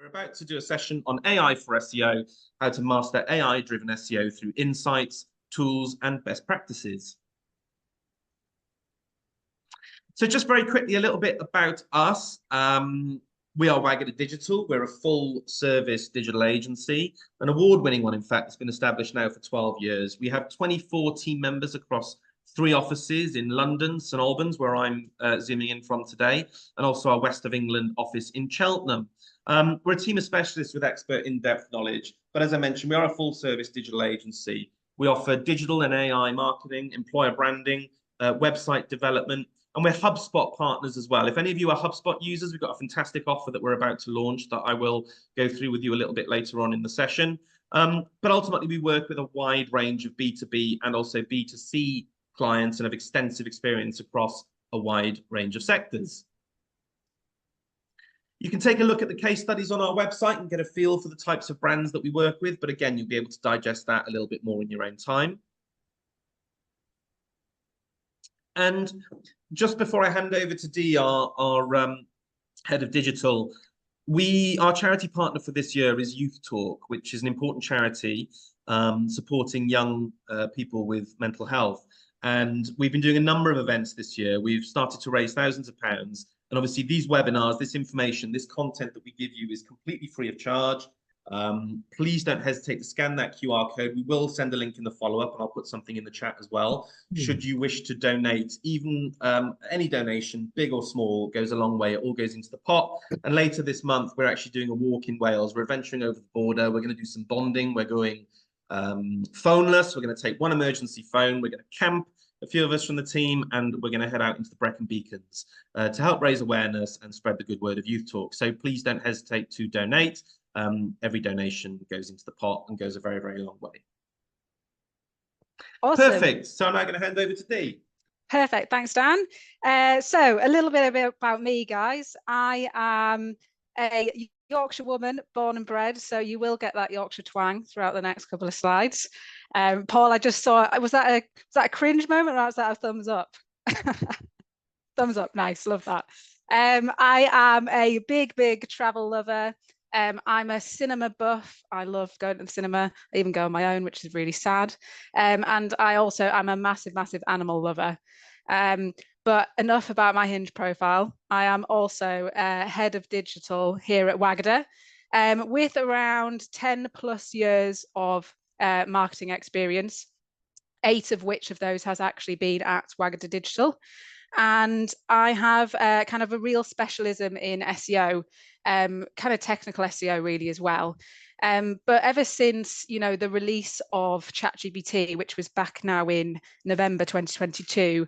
We're about to do a session on AI for SEO, how to master AI-driven SEO through insights, tools, and best practices. So just very quickly, a little bit about us. We are Wagada Digital. We're a full-service digital agency, an award-winning one, in fact. It's been established now for 12 years. We have 24 team members across 3 offices in London, St Albans, where I'm zooming in from today, and also our West of England office in Cheltenham. We're a team of specialists with expert in-depth knowledge. But as I mentioned, we are a full-service digital agency. We offer digital and AI marketing, employer branding, website development, and we're HubSpot partners as well. If any of you are HubSpot users, we've got a fantastic offer that we're about to launch that I will go through with you a little bit later on in the session. But ultimately, we work with a wide range of B2B and also B2C clients and have extensive experience across a wide range of sectors. You can take a look at the case studies on our website and get a feel for the types of brands that we work with. But again, you'll be able to digest that a little bit more in your own time. And just before I hand over to Dee, our head of digital, our charity partner for this year is Youth Talk, which is an important charity supporting young people with mental health. And we've been doing a number of events this year. We've started to raise thousands of pounds. And obviously these webinars, this information, this content that we give you is completely free of charge. Please don't hesitate to scan that QR code. We will send a link in the follow-up, and I'll put something in the chat as well. Should you wish to donate, even any donation, big or small, goes a long way. It all goes into the pot. And later this month, we're actually doing a walk in Wales. We're venturing over the border. We're going to do some bonding. We're going phoneless. We're going to take one emergency phone. We're going to camp, a few of us from the team, and we're going to head out into the Brecon Beacons to help raise awareness and spread the good word of Youth Talk. So please don't hesitate to donate. Every donation goes into the pot and goes a very, very long way. Awesome. Perfect. So I'm now going to hand over to Dee. Perfect. Thanks, Dan. So a little bit about me, guys. I am a Yorkshire woman, born and bred, so you will get that Yorkshire twang throughout the next couple of slides. Paul, I just saw, was that a cringe moment, or was that a thumbs up? Thumbs up. Nice. Love that. I am a big travel lover. I'm a cinema buff. I love going to the cinema. I even go on my own, which is really sad. And I'm a massive animal lover. But enough about my Hinge profile. I am also head of digital here at Wagada, with around 10+ years of marketing experience, 8 of which of those has actually been at Wagada Digital. And I have kind of a real specialism in SEO, kind of technical SEO really as well. But ever since, the release of ChatGPT, which was back now in November 2022,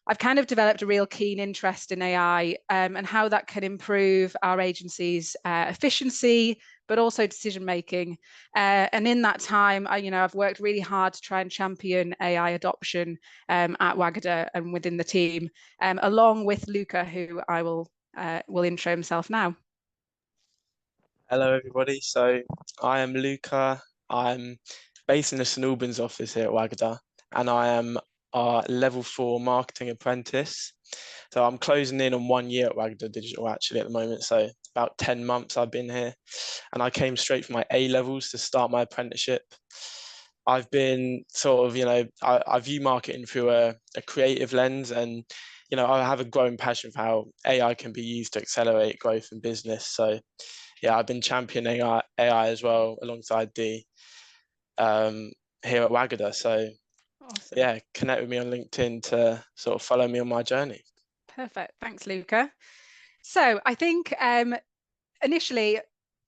I've kind of developed a real keen interest in AI and how that can improve our agency's efficiency, but also decision making. And in that time, I've worked really hard to try and champion AI adoption at Wagada and within the team, along with Luca, who I will intro himself now. Hello, everybody. So I am Luca. I'm based in the St Albans office here at Wagada, and I am our level 4 marketing apprentice. So I'm closing in on 1 year at Wagada Digital actually at the moment. So about 10 months I've been here, and I came straight from my A levels to start my apprenticeship. I've been sort of, I view marketing through a creative lens, and, I have a growing passion for how AI can be used to accelerate growth in business. So yeah, I've been championing AI as well alongside Dee here at Wagada. So awesome. Yeah, connect with me on LinkedIn to sort of follow me on my journey. Perfect. Thanks, Luca. So I think initially,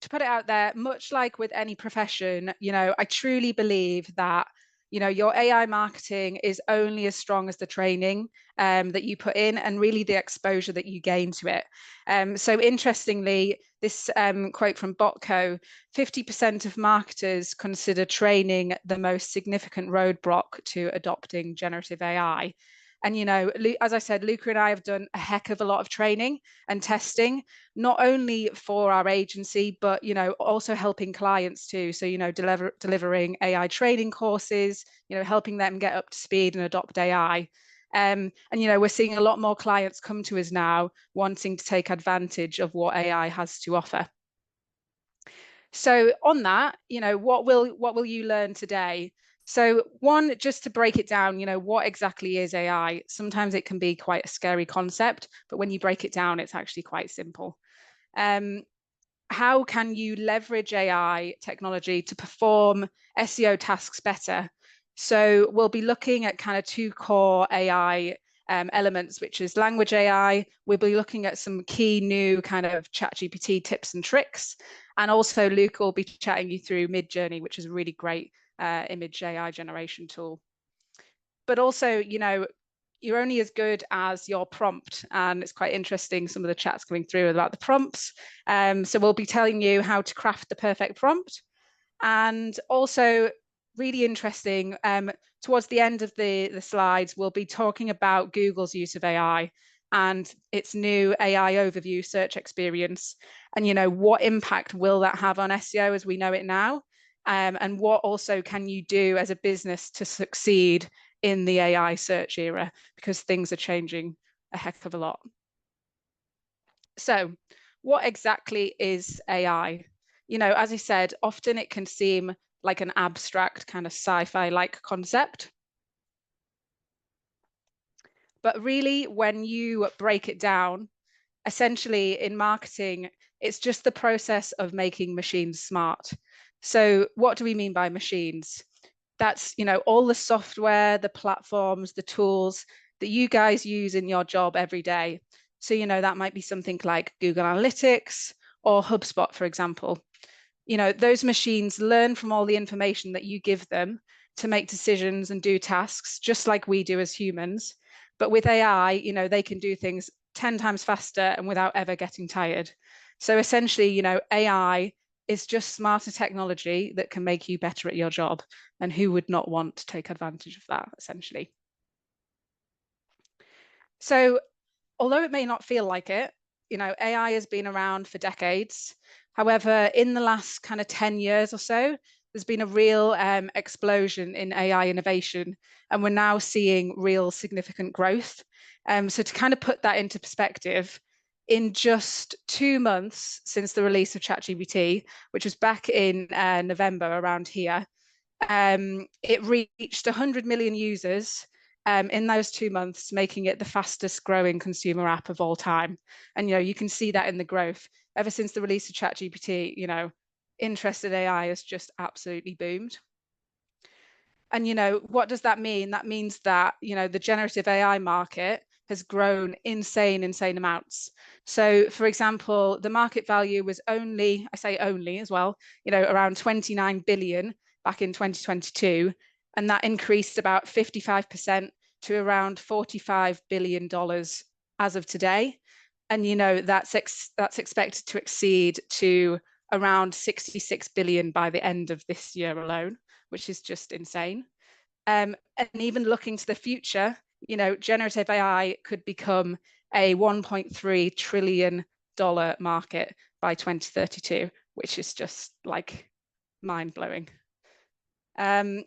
to put it out there, much like with any profession, I truly believe that, your AI marketing is only as strong as the training that you put in and really the exposure that you gain to it. So interestingly, this quote from Botco, 50% of marketers consider training the most significant roadblock to adopting generative AI. And, as I said, Luca and I have done a heck of a lot of training and testing, not only for our agency, but, also helping clients too. So, delivering AI training courses, helping them get up to speed and adopt AI. And, we're seeing a lot more clients come to us now wanting to take advantage of what AI has to offer. So on that, what will you learn today? So one, just to break it down, what exactly is AI? Sometimes it can be quite a scary concept, but when you break it down, it's actually quite simple. How can you leverage AI technology to perform SEO tasks better? So we'll be looking at kind of two core AI elements, which is language AI. We'll be looking at some key new kind of ChatGPT tips and tricks. And also Luke will be chatting you through Midjourney, which is a really great image AI generation tool. But also, you're only as good as your prompt, and it's quite interesting some of the chats coming through about the prompts. So we'll be telling you how to craft the perfect prompt, and also really interesting, towards the end of the slides, we'll be talking about Google's use of AI and its new AI overview search experience, and what impact will that have on SEO as we know it now, and what also can you do as a business to succeed in the AI search era, because things are changing a heck of a lot. So what exactly is AI? As I said, often it can seem like an abstract kind of sci-fi-like concept. But really, when you break it down, essentially in marketing, it's just the process of making machines smart. So what do we mean by machines? That's, all the software, the platforms, the tools that you guys use in your job every day. So, that might be something like Google Analytics or HubSpot, for example. Those machines learn from all the information that you give them to make decisions and do tasks, just like we do as humans. But with AI, they can do things 10 times faster and without ever getting tired. So essentially, AI is just smarter technology that can make you better at your job. And who would not want to take advantage of that, essentially? So although it may not feel like it, AI has been around for decades. However, in the last kind of 10 years or so, there's been a real explosion in AI innovation, and we're now seeing real significant growth. So to kind of put that into perspective, in just 2 months since the release of ChatGPT, which was back in November around here, it reached 100 million users in those 2 months, making it the fastest growing consumer app of all time. And, you can see that in the growth. Ever since the release of ChatGPT, interest in AI has just absolutely boomed. And, what does that mean? That means that, the generative AI market has grown insane amounts. So, for example, the market value was only, I say only as well, around 29 billion back in 2022. And that increased about 55% to around $45 billion as of today. And, that's expected to exceed to around 66 billion by the end of this year alone, which is just insane. And even looking to the future, generative AI could become a $1.3 trillion market by 2032, which is just like mind-blowing. I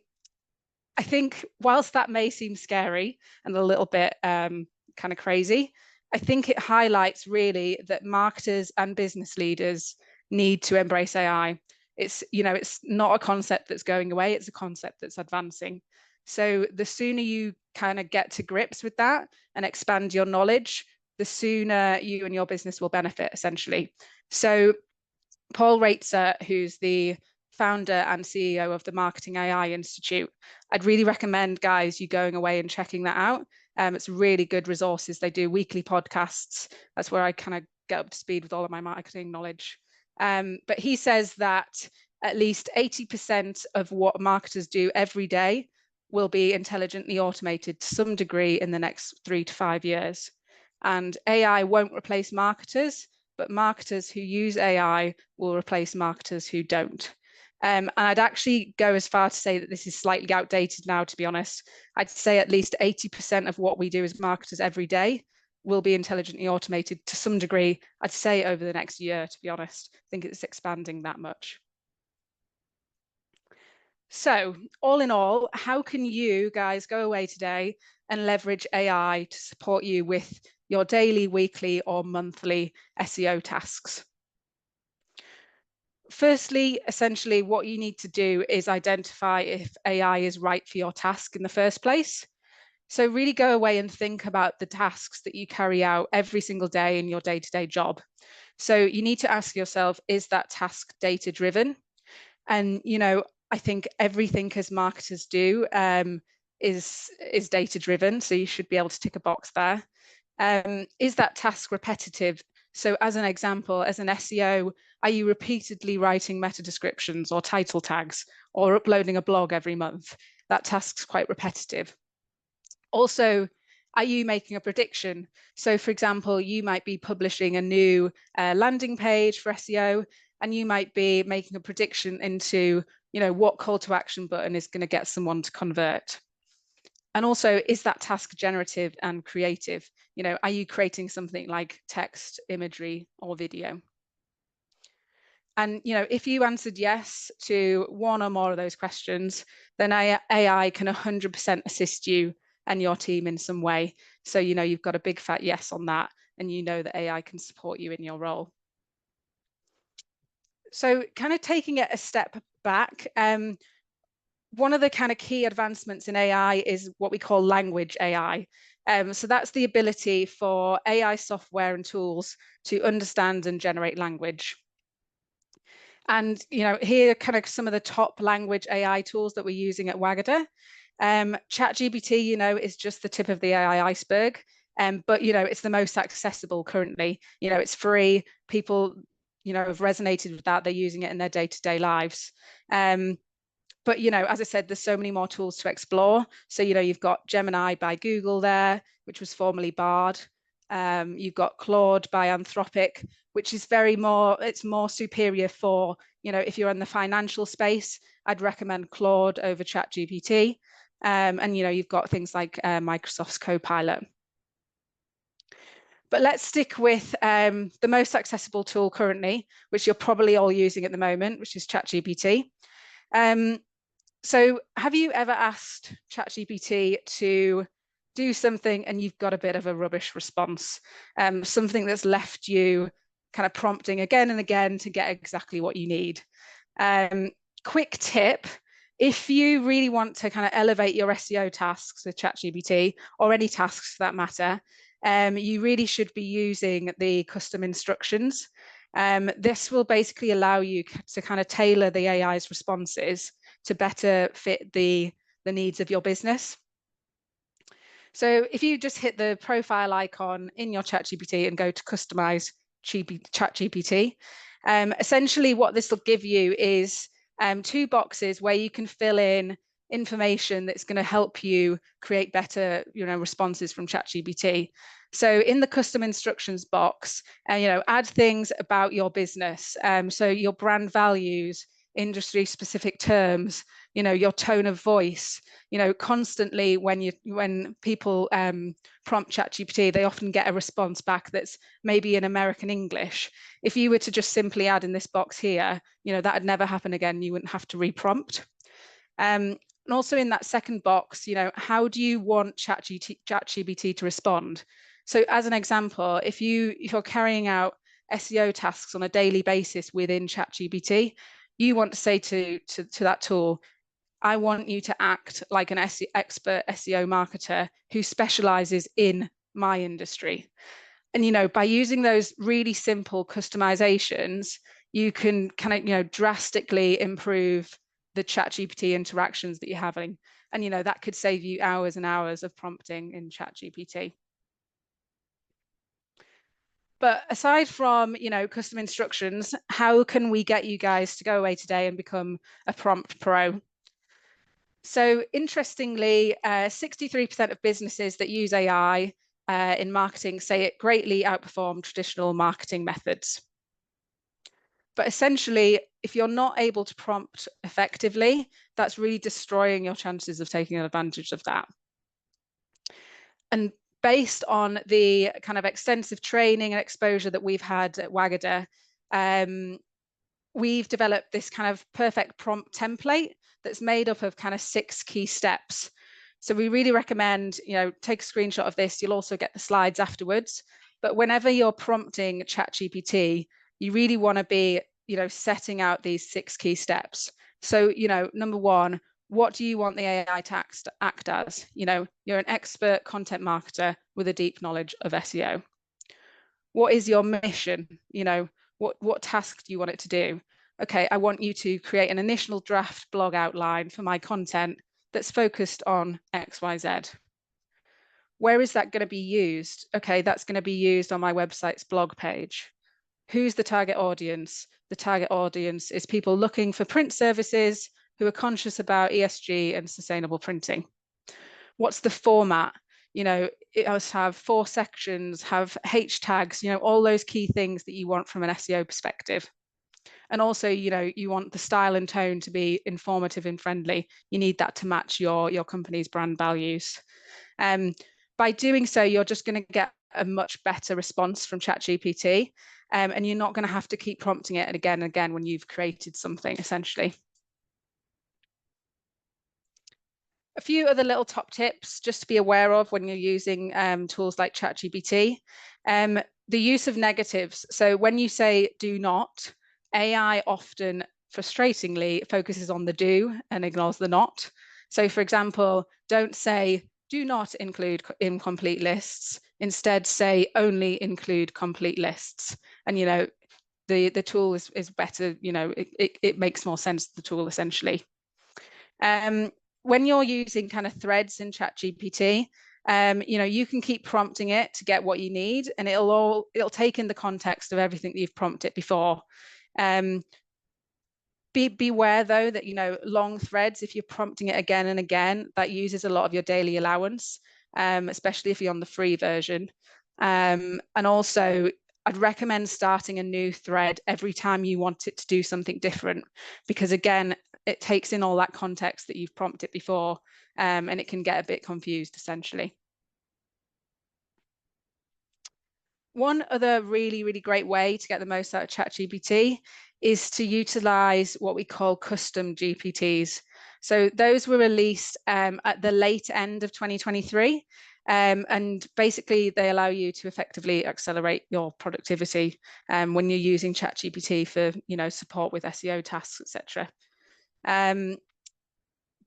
think whilst that may seem scary and a little bit kind of crazy, I think it highlights really that marketers and business leaders need to embrace AI. It's not a concept that's going away, it's a concept that's advancing. So the sooner you kind of get to grips with that and expand your knowledge, the sooner you and your business will benefit, essentially. So Paul Raitzer, who's the founder and CEO of the Marketing AI Institute, I'd really recommend, guys, you going away and checking that out. It's really good resources. They do weekly podcasts. That's where I kind of get up to speed with all of my marketing knowledge. But he says that at least 80% of what marketers do every day will be intelligently automated to some degree in the next 3 to 5 years. And AI won't replace marketers, but marketers who use AI will replace marketers who don't. And I'd actually go as far to say that this is slightly outdated now, to be honest. I'd say at least 80% of what we do as marketers every day will be intelligently automated to some degree, I'd say over the next year, to be honest. I think it's expanding that much. So all in all, how can you guys go away today and leverage AI to support you with your daily, weekly, or monthly SEO tasks? Firstly, essentially what you need to do is identify if AI is right for your task in the first place. So really go away and think about the tasks that you carry out every single day in your day-to-day job. So you need to ask yourself, is that task data-driven? And, you know, I think everything as marketers do is data-driven. So you should be able to tick a box there. Is that task repetitive? So as an example, as an SEO, are you repeatedly writing meta descriptions or title tags or uploading a blog every month? That task's quite repetitive. Also, are you making a prediction? So for example, you might be publishing a new landing page for SEO, and you might be making a prediction into, you know, what call to action button is going to get someone to convert. And also, is that task generative and creative? You know, are you creating something like text, imagery, or video? And, you know, if you answered yes to one or more of those questions, then AI can 100% assist you and your team in some way. So, you know, you've got a big fat yes on that, and you know that AI can support you in your role. So kind of taking it a step back, one of the kind of key advancements in AI is what we call language AI. So that's the ability for AI software and tools to understand and generate language. And, you know, here are kind of some of the top language AI tools that we're using at Wagada. ChatGPT, you know, is just the tip of the AI iceberg. But, you know, it's the most accessible currently. You know, it's free. People, you know, have resonated with that. They're using it in their day-to-day lives. But, you know, as I said, there's so many more tools to explore. So, you know, you've got Gemini by Google there, which was formerly Bard. You've got Claude by Anthropic, which is it's more superior for, you know, if you're in the financial space, I'd recommend Claude over ChatGPT. And, you know, you've got things like Microsoft's Copilot. But let's stick with the most accessible tool currently, which you're probably all using at the moment, which is ChatGPT. So have you ever asked ChatGPT to do something and you've got a bit of a rubbish response, something that's left you kind of prompting again and again to get exactly what you need? Quick tip, if you really want to kind of elevate your SEO tasks with ChatGPT, or any tasks for that matter, you really should be using the custom instructions. This will basically allow you to kind of tailor the AI's responses to better fit the needs of your business. So if you just hit the profile icon in your ChatGPT and go to customize ChatGPT, essentially what this will give you is 2 boxes where you can fill in information that's going to help you create better, you know, responses from ChatGPT. So in the custom instructions box, you know, add things about your business. So your brand values, industry specific terms, you know, your tone of voice. You know, constantly when people prompt ChatGPT, they often get a response back that's maybe in American English. If you were to just simply add in this box here, you know, that would never happen again. You wouldn't have to reprompt. And also in that second box, you know, how do you want ChatGPT to respond? So as an example, if you're carrying out SEO tasks on a daily basis within ChatGPT, you want to say to that tool, I want you to act like an expert SEO marketer who specializes in my industry. And, you know, by using those really simple customizations, you can kind of, you know, drastically improve the ChatGPT interactions that you're having. And, you know, that could save you hours and hours of prompting in ChatGPT. But aside from, you know, custom instructions, how can we get you guys to go away today and become a prompt pro? So interestingly, 63% of businesses that use AI in marketing say it greatly outperformed traditional marketing methods. But essentially, if you're not able to prompt effectively, that's really destroying your chances of taking advantage of that. And based on the kind of extensive training and exposure that we've had at Wagada, we've developed this kind of perfect prompt template that's made up of kind of 6 key steps. So we really recommend, you know, take a screenshot of this. You'll also get the slides afterwards. But whenever you're prompting ChatGPT, you really want to be setting out these 6 key steps. So, number 1, what do you want the AI to act as? You're an expert content marketer with a deep knowledge of SEO. What is your mission? What task do you want it to do? Okay, I want you to create an initial draft blog outline for my content that's focused on XYZ. Where is that going to be used? Okay, that's going to be used on my website's blog page. Who's the target audience? The target audience is people looking for print services who are conscious about ESG and sustainable printing. What's the format? It must have 4 sections, have H tags, all those key things that you want from an SEO perspective. And also, you want the style and tone to be informative and friendly. You need that to match your company's brand values. By doing so, you're just going to get a much better response from ChatGPT, and you're not going to have to keep prompting it again and again when you've created something, essentially. A few other little top tips just to be aware of when you're using tools like ChatGPT. The use of negatives. So when you say do not, AI often frustratingly focuses on the do and ignores the not. So for example, don't say do not include incomplete lists. Instead, say only include complete lists. And the tool is better. It makes more sense to the tool essentially. When you're using kind of threads in ChatGPT, you can keep prompting it to get what you need, and it'll take in the context of everything that you've prompted before. Beware though that long threads, if you're prompting it again and again, that uses a lot of your daily allowance, especially if you're on the free version. And also, I'd recommend starting a new thread every time you want it to do something different, because again, it takes in all that context that you've prompted before, and it can get a bit confused essentially. One other really, really great way to get the most out of ChatGPT is to utilize what we call custom GPTs. So those were released at the late end of 2023. And basically they allow you to effectively accelerate your productivity when you're using ChatGPT for support with SEO tasks, etc.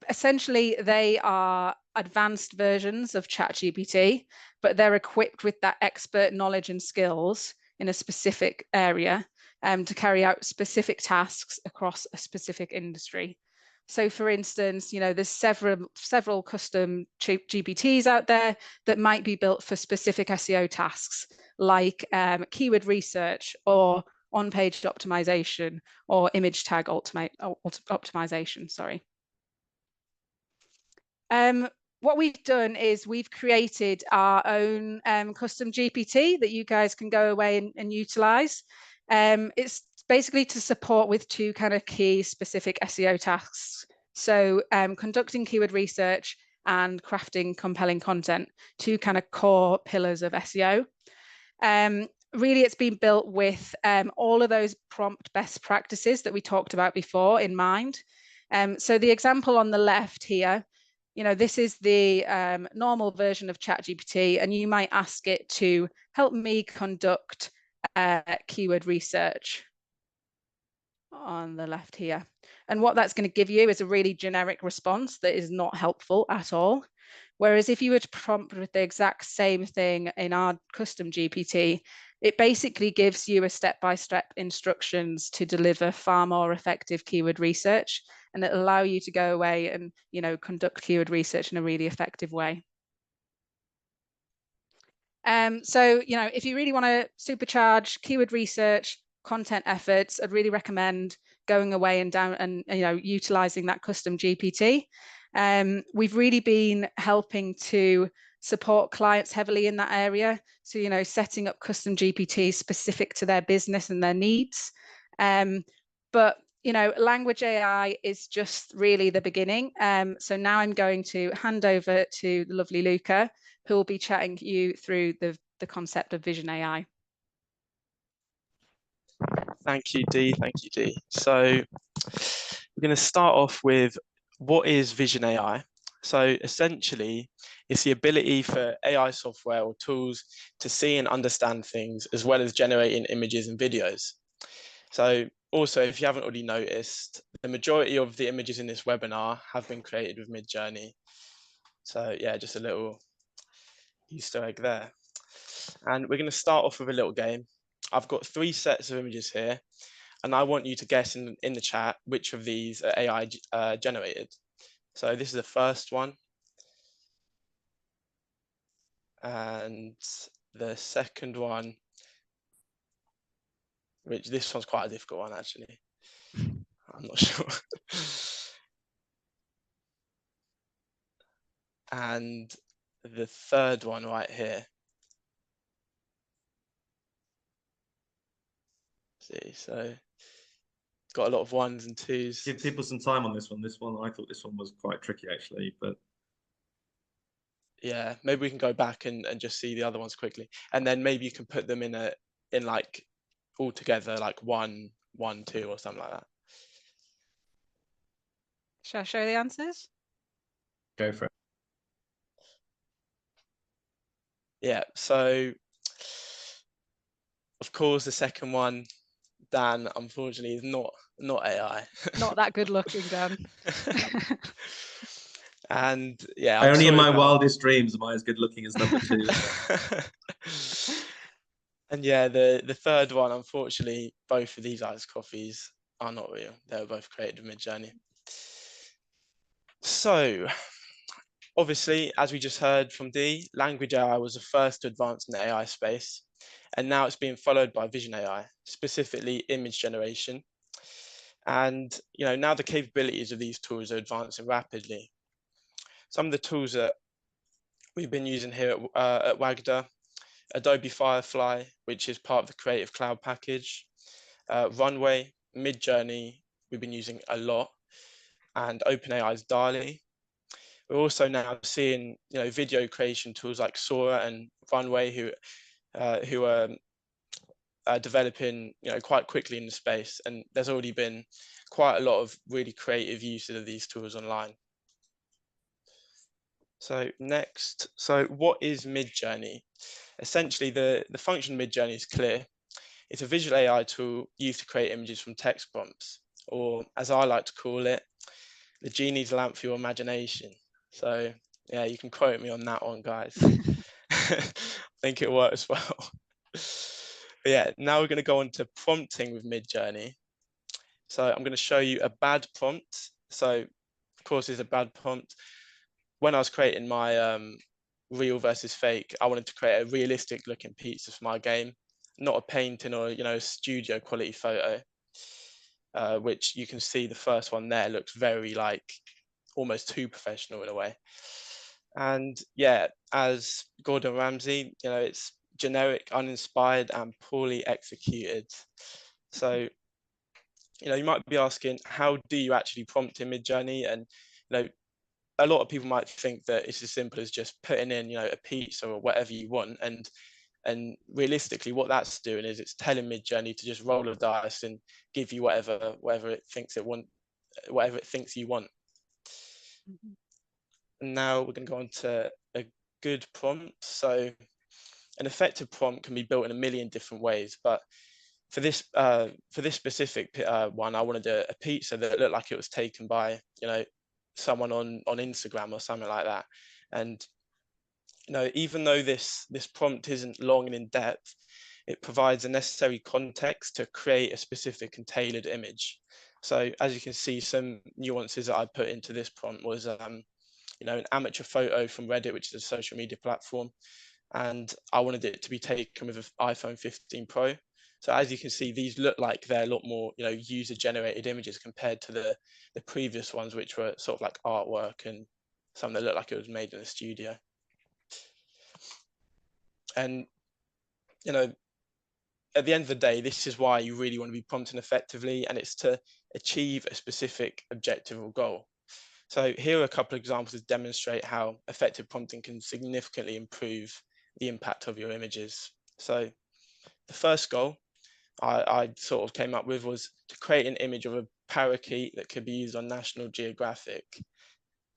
Essentially, they are advanced versions of ChatGPT, but they're equipped with that expert knowledge and skills in a specific area to carry out specific tasks across a specific industry. So for instance, there's several custom GPTs out there that might be built for specific SEO tasks, like keyword research or on-page optimization or image tag optimization, sorry. What we've done is we've created our own custom GPT that you guys can go away and utilize. It's basically to support with 2 kind of key specific SEO tasks. So conducting keyword research and crafting compelling content, 2 kind of core pillars of SEO. Really, it's been built with all of those prompt best practices that we talked about before in mind. So the example on the left here, this is the normal version of ChatGPT, and you might ask it to help me conduct keyword research on the left here. And what that's going to give you is a really generic response that is not helpful at all. Whereas if you were to prompt with the exact same thing in our custom GPT, it basically gives you a step-by-step instructions to deliver far more effective keyword research, and it'll allow you to go away and conduct keyword research in a really effective way. So if you really want to supercharge keyword research content efforts, I'd really recommend going away and utilizing that custom GPT. We've really been helping to support clients heavily in that area. So, setting up custom GPTs specific to their business and their needs. But, language AI is just really the beginning. So now I'm going to hand over to the lovely Luca, who will be chatting you through the concept of Vision AI. Thank you, Dee. Thank you, Dee. So we're going to start off with what is Vision AI. So essentially, it's the ability for AI software or tools to see and understand things, as well as generating images and videos. So Also, if you haven't already noticed, the majority of the images in this webinar have been created with Midjourney. So yeah, just a little Easter egg there. And we're going to start off with a little game. I've got 3 sets of images here, and I want you to guess in the chat which of these are AI generated. So this is the first one. And the second one, which this one's quite a difficult one actually. I'm not sure. And the third one right here. See, so got a lot of 1s and 2s. Give people some time on this one. I thought this one was quite tricky actually, but yeah, maybe we can go back and just see the other ones quickly, and then maybe you can put them in like all together, like 1, 1, 2 or something like that. Shall I show the answers? go for it. Yeah, so of course the second one, Dan, unfortunately is not AI. Not that good looking, Dan. And yeah, I'm Only in sorry my about... wildest dreams am I as good looking as number 2. And yeah, the third one, unfortunately, both of these iced coffees are not real. They were both created with Midjourney. So obviously, as we just heard from Dee, language AI was the first to advance in the AI space, and now it's being followed by vision AI, specifically image generation. And now the capabilities of these tools are advancing rapidly. Some of the tools that we've been using here at Wagda: Adobe Firefly, which is part of the Creative Cloud package, Runway, Midjourney, we've been using a lot, and OpenAI's DALL-E. We're also now seeing video creation tools like Sora and Runway who are developing quite quickly in the space, and there's already been quite a lot of really creative uses of these tools online. So next, what is Midjourney? Essentially, the function of Midjourney is clear. It's a visual AI tool used to create images from text prompts, or as I like to call it, the genie's lamp for your imagination. So yeah, you can quote me on that one, guys. I think it works well. But yeah, now we're going to go on to prompting with Midjourney. So I'm going to show you a bad prompt. So of course, it's a bad prompt. When I was creating my real versus fake, I wanted to create a realistic looking pizza for my game, not a painting or a studio quality photo, which you can see the first one there looks very like almost too professional in a way. And yeah, as Gordon Ramsay, it's generic, uninspired, and poorly executed. So you might be asking, how do you actually prompt in Midjourney? And a lot of people might think that it's as simple as just putting in a pizza or whatever you want, and realistically what that's doing is it's telling Midjourney to just roll the dice and give you whatever it thinks you want. Mhm. Now we're going to go on to a good prompt. So an effective prompt can be built in a million different ways, but for this specific one, I wanted a pizza that looked like it was taken by someone on Instagram or something like that. And even though this prompt isn't long and in depth, it provides the necessary context to create a specific and tailored image. So as you can see, some nuances that I put into this prompt was an amateur photo from Reddit, which is a social media platform, and I wanted it to be taken with an iPhone 15 Pro. So as you can see, these look like they're a lot more user-generated images compared to the previous ones, which were sort of like artwork and something that looked like it was made in a studio. And at the end of the day, this is why you really want to be prompting effectively, and it's to achieve a specific objective or goal. So here are a couple of examples that demonstrate how effective prompting can significantly improve the impact of your images. So the first goal I sort of came up with was to create an image of a parakeet that could be used on National Geographic.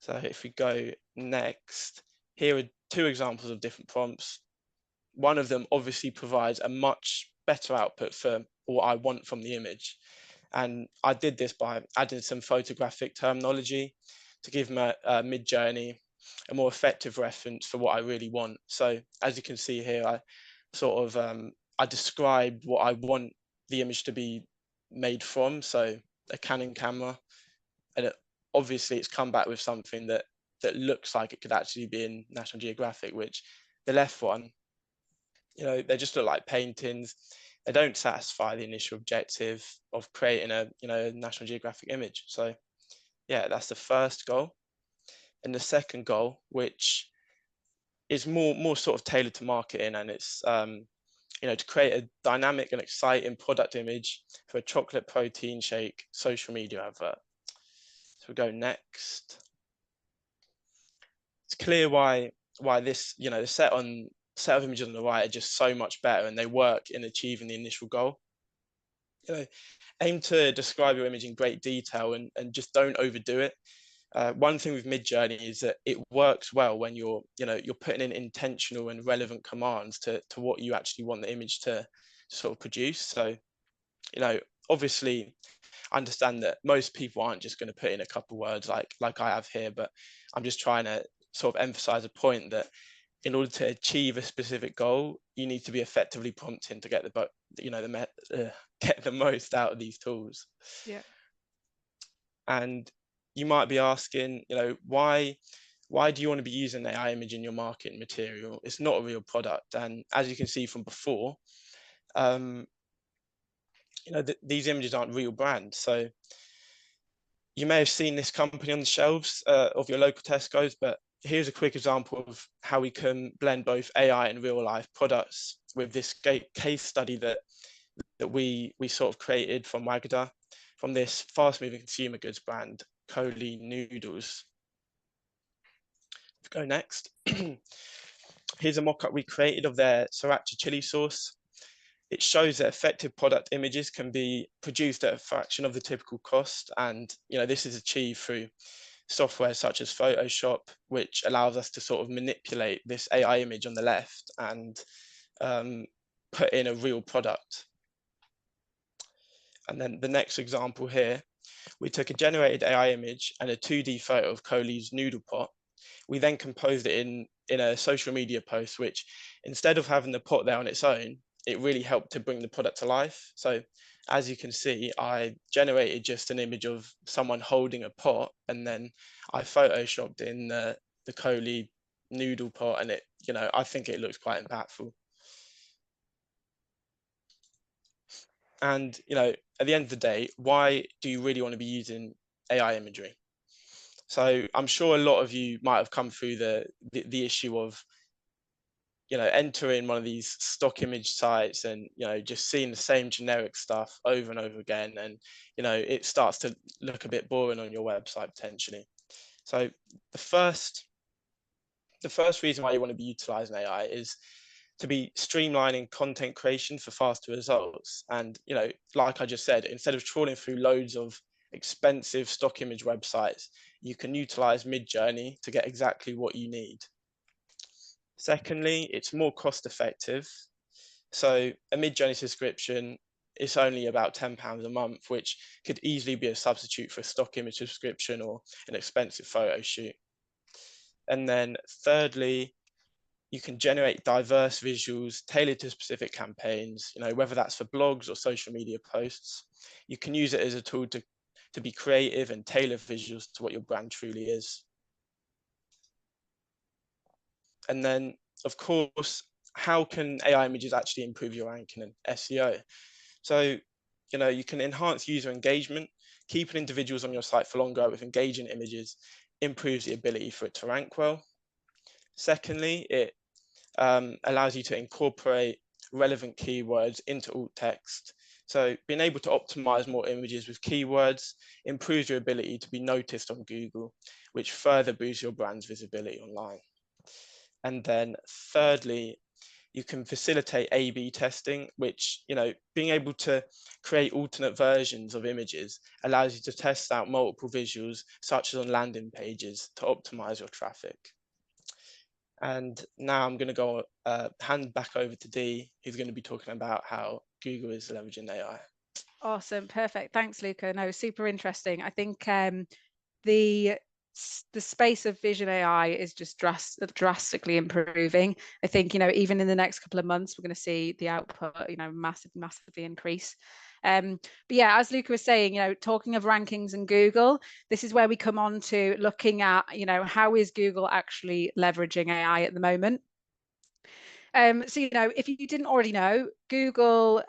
So if we go next, here are 2 examples of different prompts. One of them obviously provides a much better output for what I want from the image. And I did this by adding some photographic terminology to give my Midjourney a more effective reference for what I really want. So as you can see here, I sort of I described what I want the image to be made from, so a Canon camera, and obviously it's come back with something that looks like it could actually be in National Geographic, which the left one, they just look like paintings. They don't satisfy the initial objective of creating a National Geographic image. So yeah, that's the first goal. And the second goal, which is more sort of tailored to marketing, and it's to create a dynamic and exciting product image for a chocolate protein shake social media advert. So we go next. It's clear why this, the set of images on the right are just so much better, and they work in achieving the initial goal. Aim to describe your image in great detail and just don't overdo it. One thing with Midjourney is that it works well when you're putting in intentional and relevant commands to what you actually want the image to sort of produce. So, obviously, I understand that most people aren't just going to put in a couple words like I have here, but I'm just trying to sort of emphasize a point that in order to achieve a specific goal, you need to be effectively prompting to get get the most out of these tools. Yeah. And you might be asking, why do you want to be using AI image in your marketing material? It's not a real product. And as you can see from before, these images aren't real brands. So you may have seen this company on the shelves of your local Tesco's, but here's a quick example of how we can blend both AI and real life products with this case study that we sort of created from Wagda, from this fast moving consumer goods brand, Coley Noodles. Go next. Here's a mock-up we created of their sriracha chili sauce. It shows that effective product images can be produced at a fraction of the typical cost, and this is achieved through software such as Photoshop, which allows us to sort of manipulate this AI image on the left and put in a real product. And then the next example here, we took a generated AI image and a 2D photo of Coley's noodle pot. We then composed it in a social media post, which instead of having the pot there on its own, it really helped to bring the product to life. So as you can see, I generated just an image of someone holding a pot, and then I photoshopped in the Coley noodle pot, and it, I think it looks quite impactful. And at the end of the day, why do you really want to be using AI imagery? So I'm sure a lot of you might have come through the issue of entering one of these stock image sites and just seeing the same generic stuff over and over again, and it starts to look a bit boring on your website potentially. So the first reason why you want to be utilizing AI is to be streamlining content creation for faster results. And like I just said, instead of trawling through loads of expensive stock image websites, you can utilize Midjourney to get exactly what you need. Secondly, it's more cost effective. So a Midjourney subscription is only about £10 a month, which could easily be a substitute for a stock image subscription or an expensive photo shoot. And then thirdly, you can generate diverse visuals tailored to specific campaigns, whether that's for blogs or social media posts. You can use it as a tool to be creative and tailor visuals to what your brand truly is. And then, of course, how can AI images actually improve your ranking and SEO? So, you can enhance user engagement. Keeping individuals on your site for longer with engaging images improves the ability for it to rank well. Secondly, it allows you to incorporate relevant keywords into alt text. So being able to optimize more images with keywords improves your ability to be noticed on Google, which further boosts your brand's visibility online. And then thirdly, you can facilitate A/B testing, which, being able to create alternate versions of images allows you to test out multiple visuals, such as on landing pages, to optimize your traffic. And now I'm going to go hand back over to Dee, who's going to be talking about how Google is leveraging AI. Awesome, perfect. Thanks, Luca. No, super interesting. I think the space of vision AI is just drastically improving. I think, even in the next couple of months, we're going to see the output, massively increase. But yeah, as Luca was saying, talking of rankings and Google, this is where we come on to looking at, how is Google actually leveraging AI at the moment? So, if you didn't already know, Google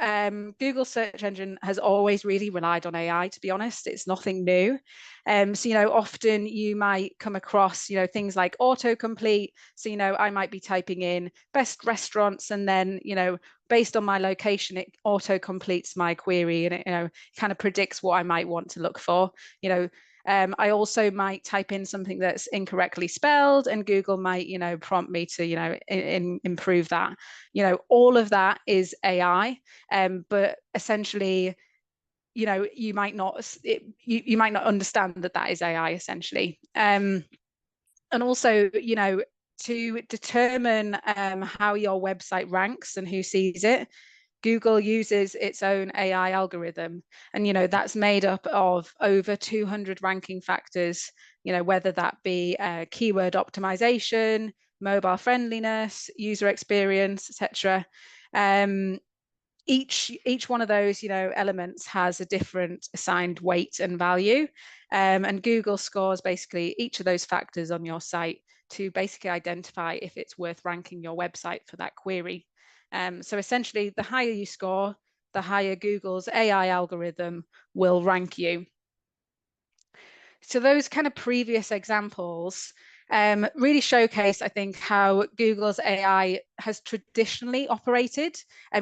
search engine has always really relied on AI, to be honest. It's nothing new. So, often you might come across, things like autocomplete. So, I might be typing in best restaurants, and then, based on my location, it auto-completes my query, and it, kind of predicts what I might want to look for. I also might type in something that's incorrectly spelled, and Google might, prompt me to, improve that. All of that is AI, but essentially, you might not you might not understand that is AI essentially. And also, to determine how your website ranks and who sees it, Google uses its own AI algorithm, and that's made up of over 200 ranking factors, whether that be keyword optimization, mobile friendliness, user experience, etc. Each one of those elements has a different assigned weight and value, and Google scores basically each of those factors on your site to basically identify if it's worth ranking your website for that query. So essentially, the higher you score, the higher Google's AI algorithm will rank you. So those kind of previous examples really showcase, I think, how Google's AI has traditionally operated,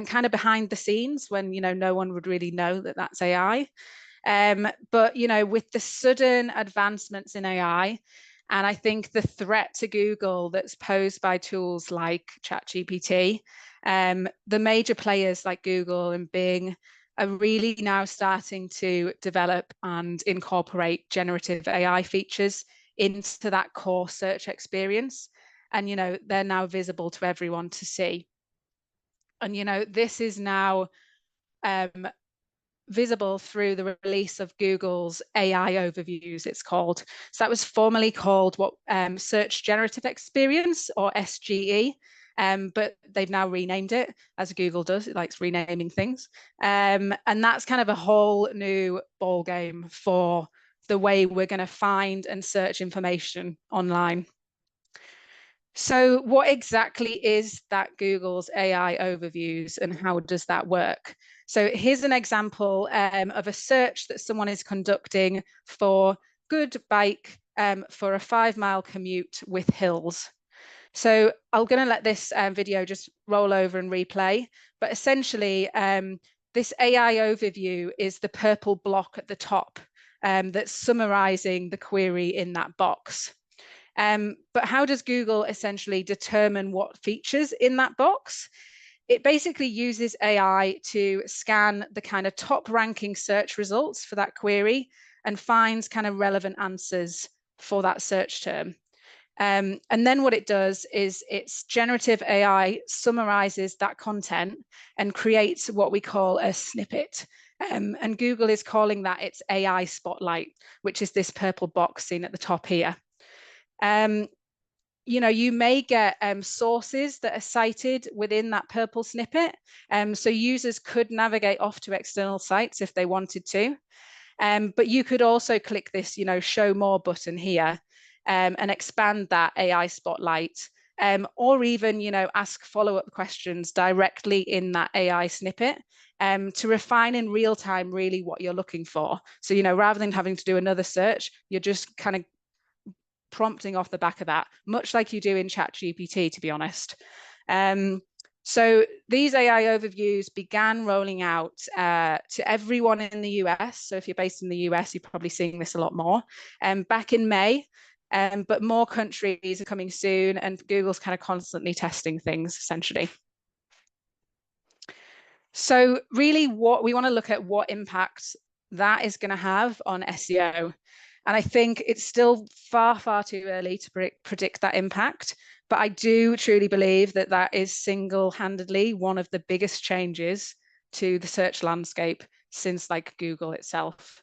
kind of behind the scenes when no one would really know that that's AI. But with the sudden advancements in AI, and I think the threat to Google that's posed by tools like ChatGPT, the major players like Google and Bing are really now starting to develop and incorporate generative AI features into that core search experience. And, they're now visible to everyone to see. And, this is now visible through the release of Google's AI overviews, it's called. So that was formerly called Search Generative Experience, or SGE. But they've now renamed it, as Google does. It likes renaming things. And that's kind of a whole new ball game for the way we're going to find and search information online. So what exactly is that Google's AI overviews, and how does that work? So here's an example of a search that someone is conducting for good bike for a 5-mile commute with hills. So I'm going to let this video just roll over and replay. But essentially, this AI overview is the purple block at the top that's summarizing the query in that box. But how does Google essentially determine what features in that box? It basically uses AI to scan the kind of top ranking search results for that query and finds kind of relevant answers for that search term. And then what it does is its generative AI summarizes that content and creates what we call a snippet. And Google is calling that its AI spotlight, which is this purple box seen at the top here. You may get sources that are cited within that purple snippet. So users could navigate off to external sites if they wanted to. But you could also click this, show more button here and expand that AI spotlight, or even, ask follow-up questions directly in that AI snippet to refine in real time really what you're looking for. So, rather than having to do another search, you're just kind of prompting off the back of that, much like you do in ChatGPT, to be honest. So these AI overviews began rolling out to everyone in the US. So if you're based in the US, you're probably seeing this a lot more. Back in May, but more countries are coming soon, and Google's kind of constantly testing things, essentially. So really we want to look at what impact that is going to have on SEO. And I think it's still far, far too early to predict that impact. But I do truly believe that is single-handedly one of the biggest changes to the search landscape since like Google itself.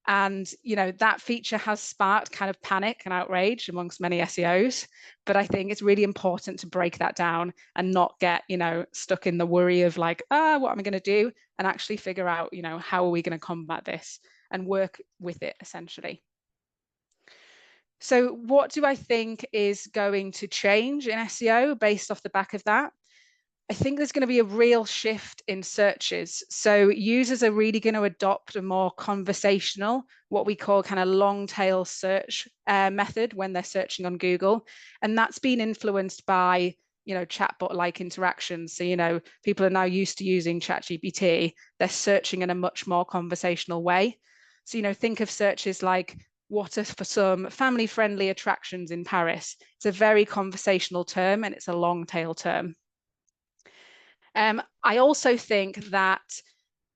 And, you know, that feature has sparked kind of panic and outrage amongst many SEOs. But I think it's really important to break that down and not get, you know, stuck in the worry of like, what am I going to do? And actually figure out, you know, how are we going to combat this and work with it essentially. So what do I think is going to change in SEO based off the back of that? I think there's going to be a real shift in searches. So users are really going to adopt a more conversational, what we call kind of long tail search method when they're searching on Google. And that's been influenced by, you know, chatbot-like interactions. So, you know, people are now used to using ChatGPT. They're searching in a much more conversational way. So, you know, think of searches like, what are for some family-friendly attractions in Paris? It's a very conversational term and it's a long tail term. I also think that,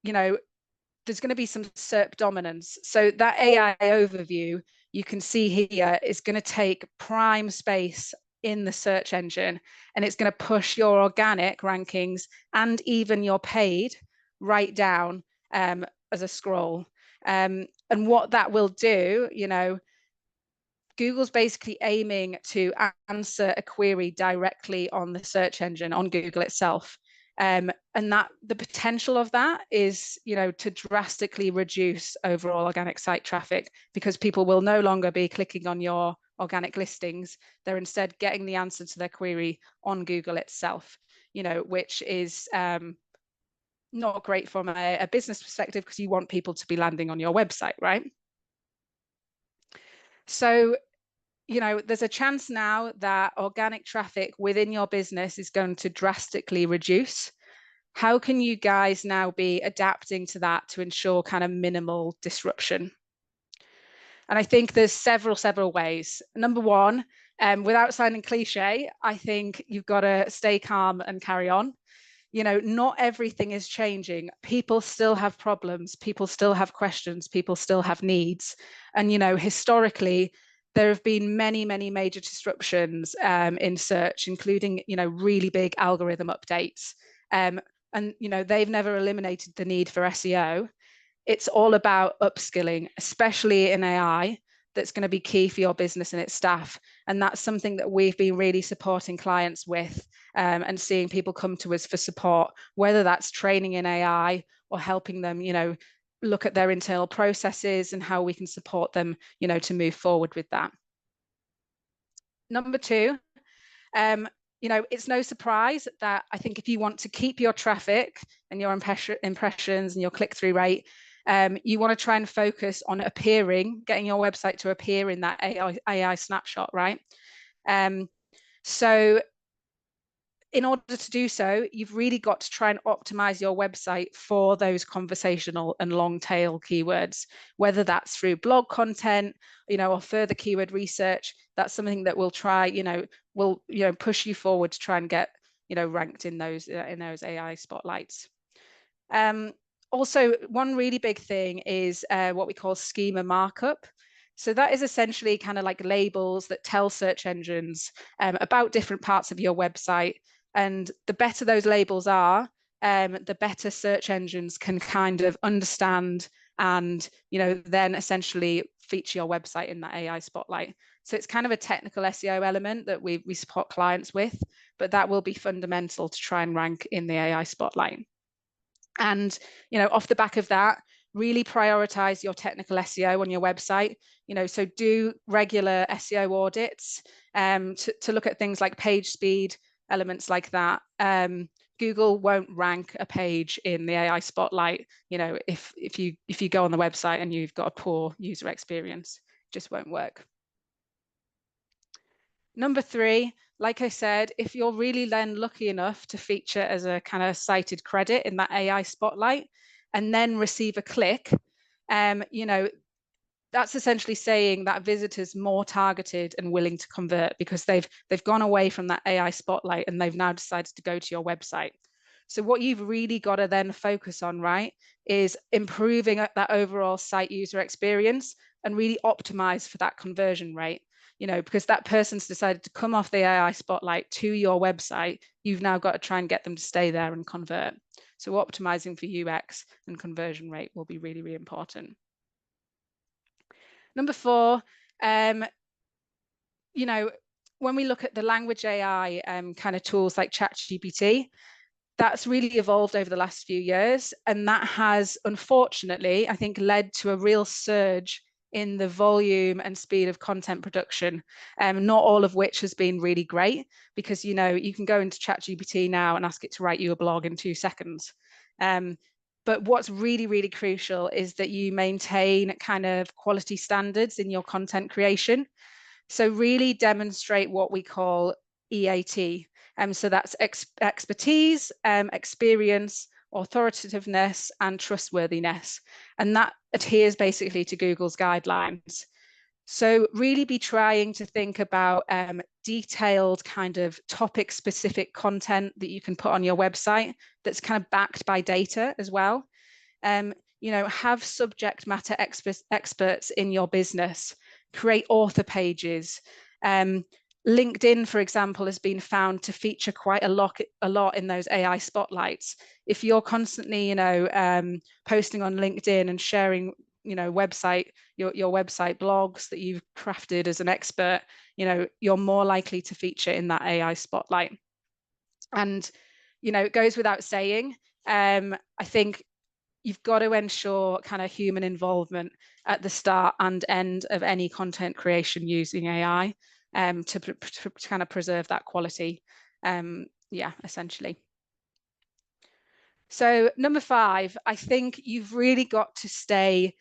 you know, there's going to be some SERP dominance. So that AI overview you can see here is going to take prime space in the search engine, and it's going to push your organic rankings and even your paid right down as a scroll. And what that will do, you know, Google's basically aiming to answer a query directly on the search engine, on Google itself. And that the potential of that is, you know, to drastically reduce overall organic site traffic, because people will no longer be clicking on your organic listings. They're instead getting the answer to their query on Google itself, you know, which is not great from a business perspective, because you want people to be landing on your website, right? So, you know, there's a chance now that organic traffic within your business is going to drastically reduce. How can you guys now be adapting to that to ensure kind of minimal disruption? And I think there's several ways. Number one, without sounding cliche, I think you've got to stay calm and carry on. You know, not everything is changing. People still have problems. People still have questions. People still have needs. And, you know, historically, there have been many major disruptions in search, including, you know, really big algorithm updates. And, you know, they've never eliminated the need for SEO. It's all about upskilling, especially in AI. That's going to be key for your business and its staff. And that's something that we've been really supporting clients with, and seeing people come to us for support, whether that's training in AI or helping them, you know, look at their internal processes and how we can support them, you know, to move forward with that. Number two, you know, it's no surprise that I think if you want to keep your traffic and your impressions and your click-through rate, you want to try and focus on appearing, getting your website to appear in that AI snapshot, right? So in order to do so, you've really got to try and optimize your website for those conversational and long tail keywords, whether that's through blog content, you know, or further keyword research. That's something that we'll try, will push you forward to try and get, ranked in those AI spotlights. Also, one really big thing is what we call schema markup. So that is essentially kind of like labels that tell search engines about different parts of your website. And the better those labels are, the better search engines can kind of understand and, then essentially feature your website in that AI spotlight. So it's kind of a technical SEO element that we support clients with, but that will be fundamental to try and rank in the AI spotlight. And, off the back of that, really prioritize your technical SEO on your website. So do regular SEO audits to look at things like page speed, elements like that. Google won't rank a page in the AI spotlight, if you go on the website and you've got a poor user experience. It just won't work. Number 3, like I said, if you're really then lucky enough to feature as a kind of cited credit in that AI spotlight and then receive a click, that's essentially saying that visitor's more targeted and willing to convert because they've gone away from that AI spotlight and they've now decided to go to your website. So what you've really got to then focus on, right, is improving that overall site user experience and really optimize for that conversion rate. you know, because that person's decided to come off the AI spotlight to your website, you've now got to try and get them to stay there and convert. So optimizing for UX and conversion rate will be really, really important. Number 4, you know, when we look at the language AI kind of tools like ChatGPT, that's really evolved over the last few years. And that has, unfortunately, I think led to a real surge in the volume and speed of content production, not all of which has been really great, because, you know, you can go into ChatGPT now and ask it to write you a blog in 2 seconds. But what's really, really crucial is that you maintain kind of quality standards in your content creation. So really demonstrate what we call EAT. So that's expertise, experience, authoritativeness, and trustworthiness. And that adheres basically to Google's guidelines. So really be trying to think about detailed kind of topic specific content that you can put on your website that's kind of backed by data as well. You know, have subject matter experts in your business, create author pages. LinkedIn, for example, has been found to feature quite a lot in those AI spotlights. If you're constantly, you know, posting on LinkedIn and sharing, you know, your website blogs that you've crafted as an expert, you know, you're more likely to feature in that AI spotlight. And, you know, it goes without saying, I think you've got to ensure kind of human involvement at the start and end of any content creation using AI to kind of preserve that quality. Yeah, essentially. So number 5, I think you've really got to stay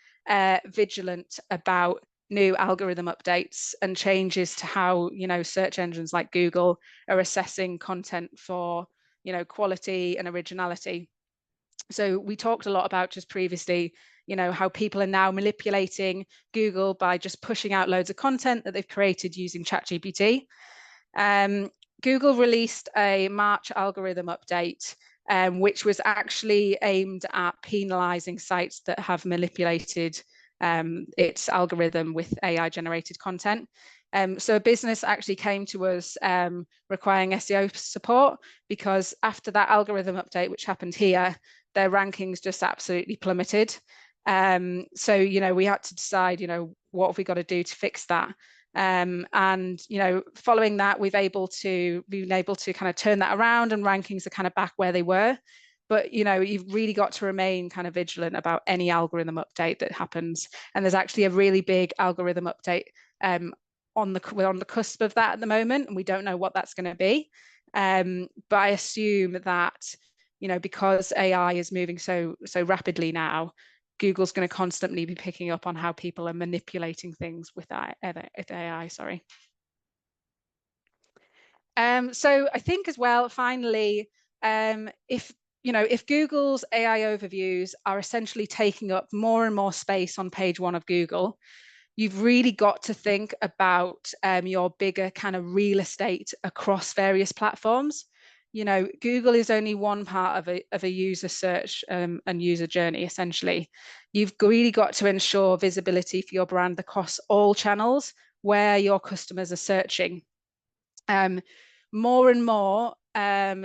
vigilant about new algorithm updates and changes to how, you know, search engines like Google are assessing content for, you know, quality and originality. So we talked a lot about just previously, you know, how people are now manipulating Google by just pushing out loads of content that they've created using ChatGPT. Google released a March algorithm update, which was actually aimed at penalizing sites that have manipulated its algorithm with AI generated content. So a business actually came to us requiring SEO support, because after that algorithm update, which happened here, their rankings just absolutely plummeted. So, you know, we had to decide, you know, what have we got to do to fix that? And, you know, following that, we've been able to kind of turn that around, and rankings are kind of back where they were. But, you know, you've really got to remain kind of vigilant about any algorithm update that happens. And there's actually a really big algorithm update we're on the cusp of that at the moment, and we don't know what that's going to be. But I assume that, you know, because AI is moving so rapidly now, Google's going to constantly be picking up on how people are manipulating things with AI. Sorry. So I think as well, finally, if Google's AI overviews are essentially taking up more and more space on page 1 of Google, you've really got to think about your bigger kind of real estate across various platforms. You know, Google is only one part of a user search and user journey, essentially. You've really got to ensure visibility for your brand across all channels where your customers are searching. More and more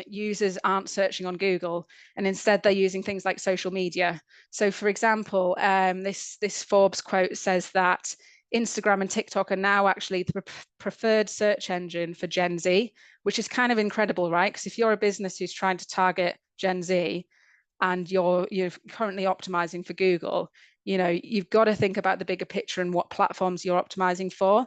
users aren't searching on Google, and instead they're using things like social media. So for example, this Forbes quote says that Instagram and TikTok are now actually the preferred search engine for Gen Z, which is kind of incredible, right? Because if you're a business who's trying to target Gen Z and you're currently optimizing for Google, you know, you've got to think about the bigger picture and what platforms you're optimizing for.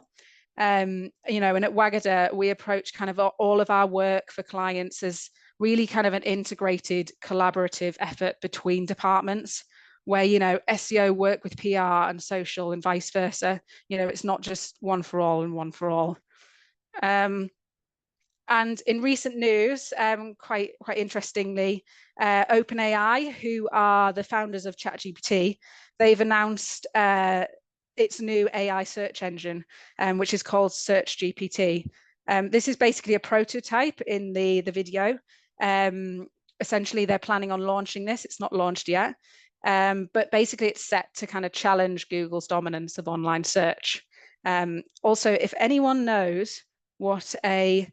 You know, and at Wagada, we approach kind of all of our work for clients as really kind of an integrated collaborative effort between departments, where, you know, SEO work with PR and social and vice versa. You know, it's not just one for all and one for all. And in recent news, quite interestingly, OpenAI, who are the founders of ChatGPT, they've announced its new AI search engine, which is called SearchGPT. This is basically a prototype in the video. Essentially, they're planning on launching this. It's not launched yet, but basically it's set to kind of challenge Google's dominance of online search. Also, if anyone knows what a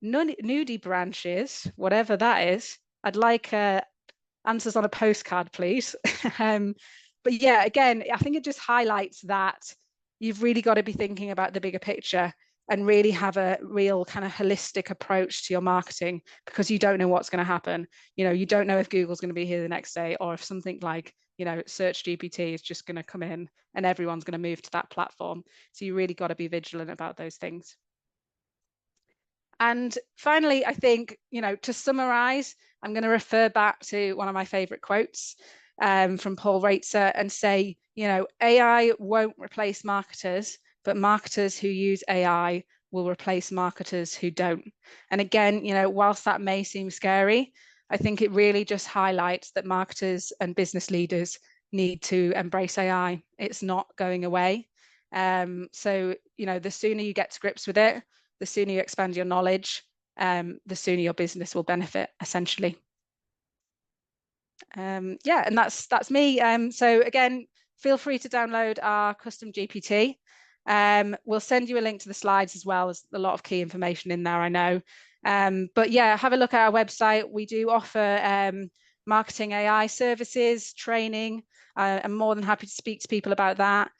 nudie branch is, whatever that is, I'd like answers on a postcard, please. But yeah, again, I think it just highlights that you've really got to be thinking about the bigger picture and really have a real kind of holistic approach to your marketing, because you don't know what's going to happen. You know, you don't know if Google's going to be here the next day, or if something like, you know, Search GPT is just going to come in and everyone's going to move to that platform. So you really got to be vigilant about those things. And finally, I think, you know, to summarize, I'm going to refer back to one of my favorite quotes from Paul Reitzer and say, you know, AI won't replace marketers, but marketers who use AI will replace marketers who don't. And again, you know, whilst that may seem scary, I think it really just highlights that marketers and business leaders need to embrace AI. It's not going away. So, you know, the sooner you get to grips with it, the sooner you expand your knowledge, the sooner your business will benefit, essentially. Yeah, and that's me. So again, feel free to download our custom GPT. We'll send you a link to the slides as well. There's a lot of key information in there, I know. But yeah, have a look at our website. We do offer marketing AI services, training. I'm more than happy to speak to people about that.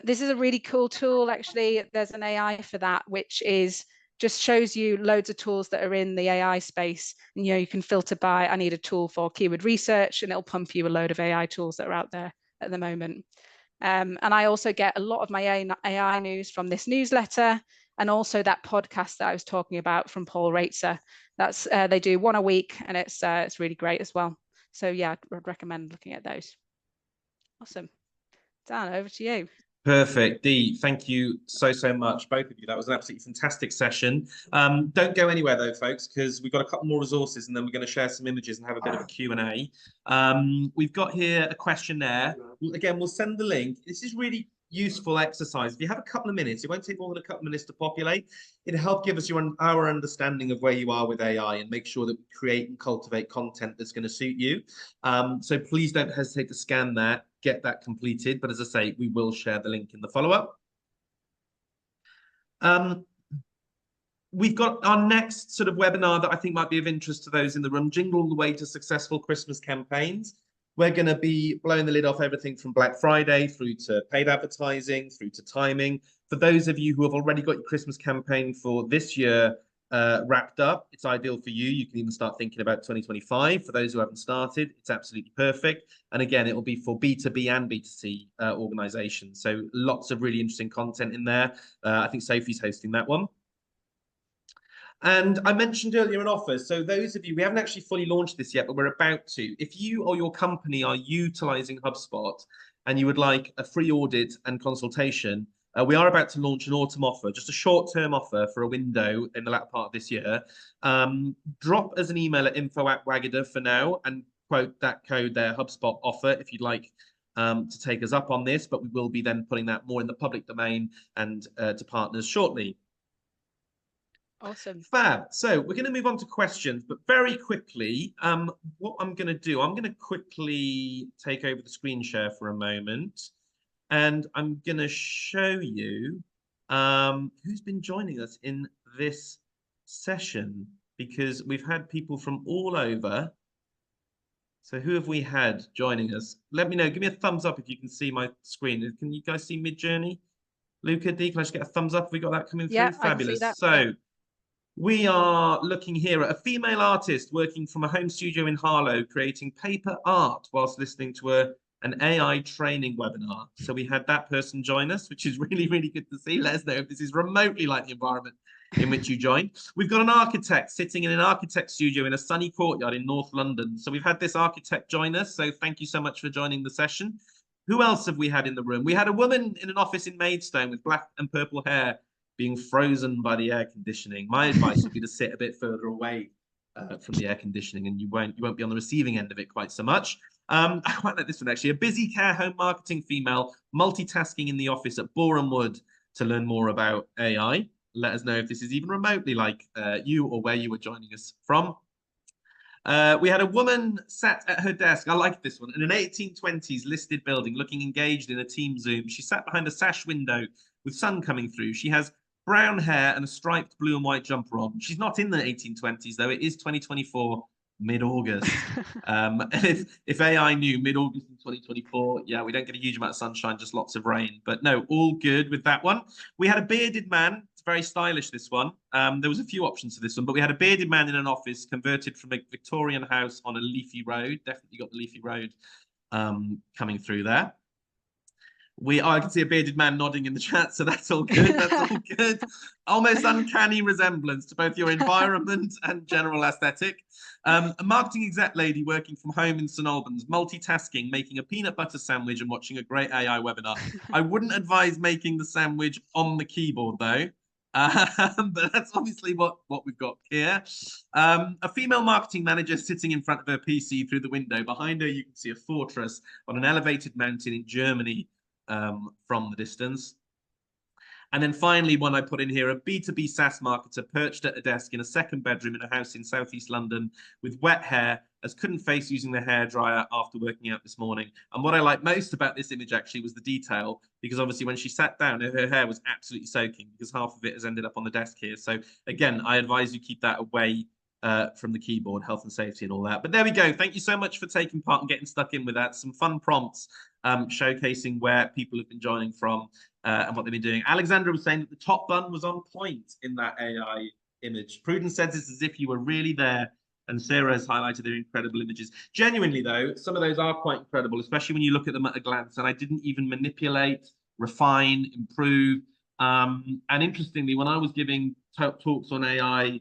This is a really cool tool, actually. There's an AI for that, which is just shows you loads of tools that are in the AI space. And, you know, you can filter by, I need a tool for keyword research, and it'll pump you a load of AI tools that are out there at the moment. And I also get a lot of my AI news from this newsletter, and also that podcast that I was talking about from Paul Reitzer. That's they do one a week, and it's really great as well. So yeah, I'd recommend looking at those. Awesome. Dan, over to you. Perfect. Dee, thank you so much, both of you. That was an absolutely fantastic session. Don't go anywhere though, folks, because we've got a couple more resources, and then we're going to share some images and have a bit of a Q&A. We've got here a questionnaire. Again, we'll send the link. This is really useful exercise. If you have a couple of minutes, it won't take more than a couple of minutes to populate. It'll help give us our understanding of where you are with AI and make sure that we create and cultivate content that's going to suit you. So please don't hesitate to scan that, get that completed. But as I say, we will share the link in the follow-up. We've got our next sort of webinar that I think might be of interest to those in the room, Jingle All the Way to Successful Christmas Campaigns. We're going to be blowing the lid off everything from Black Friday through to paid advertising, through to timing. For those of you who have already got your Christmas campaign for this year wrapped up, it's ideal for you. You can even start thinking about 2025. For those who haven't started, it's absolutely perfect. And again, it will be for B2B and B2C organizations. So lots of really interesting content in there. I think Sophie's hosting that one. And I mentioned earlier an offer. So those of you, we haven't actually fully launched this yet, but we're about to. If you or your company are utilizing HubSpot and you would like a free audit and consultation, we are about to launch an autumn offer, just a short-term offer for a window in the latter part of this year. Drop us an email at info@wagada for now and quote that code there, HubSpot offer, if you'd like to take us up on this, but we will be then putting that more in the public domain and to partners shortly. Awesome. Fab. So we're going to move on to questions, but very quickly, what I'm going to do, I'm going to quickly take over the screen share for a moment, and I'm going to show you who's been joining us in this session, because we've had people from all over. So who have we had joining us? Let me know. Give me a thumbs up if you can see my screen. Can you guys see Midjourney? Luca, D, can I just get a thumbs up? Have we got that coming through? Yeah, fabulous. I can see that. So. Yeah. We are looking here at a female artist working from a home studio in Harlow, creating paper art whilst listening to an AI training webinar. So we had that person join us, which is really, really good to see. Let us know if this is remotely like the environment in which you joined. We've got an architect sitting in an architect studio in a sunny courtyard in North London. So we've had this architect join us. So thank you so much for joining the session. Who else have we had in the room? We had a woman in an office in Maidstone with black and purple hair, being frozen by the air conditioning. My advice would be to sit a bit further away from the air conditioning, and you won't be on the receiving end of it quite so much. I quite like this one actually. A busy care home marketing female multitasking in the office at Boreham Wood to learn more about AI. Let us know if this is even remotely like you or where you were joining us from. We had a woman sat at her desk. I like this one. In an 1820s listed building, looking engaged in a team Zoom. She sat behind a sash window with sun coming through. She has brown hair and a striped blue and white jumper on. She's not in the 1820s, though. It is 2024, mid-August. And if AI knew mid-August in 2024, yeah, we don't get a huge amount of sunshine, just lots of rain. But no, all good with that one. We had a bearded man. It's very stylish, this one. There was a few options for this one, but we had a bearded man in an office converted from a Victorian house on a leafy road. Definitely got the leafy road coming through there. I can see a bearded man nodding in the chat, so that's all good. That's all good. Almost uncanny resemblance to both your environment and general aesthetic. A marketing exec lady working from home in St Albans, multitasking, making a peanut butter sandwich and watching a great AI webinar. I wouldn't advise making the sandwich on the keyboard, though. But that's obviously what we've got here. A female marketing manager sitting in front of her PC through the window. Behind her, you can see a fortress on an elevated mountain in Germany. From the distance. And then finally, one I put in here, a B2B SaaS marketer perched at a desk in a second bedroom in a house in southeast London with wet hair, as couldn't face using the hairdryer after working out this morning. And what I like most about this image actually was the detail, because obviously when she sat down, her hair was absolutely soaking, because half of it has ended up on the desk here. So again, I advise you keep that away from the keyboard, health and safety and all that. But there we go. Thank you so much for taking part and getting stuck in with that. Some fun prompts showcasing where people have been joining from and what they've been doing. Alexandra was saying that the top bun was on point in that AI image. Prudence says it's as if you were really there. And Sarah has highlighted their incredible images. Genuinely, though, some of those are quite incredible, especially when you look at them at a glance. And I didn't even manipulate, refine, improve. And interestingly, when I was giving talks on AI,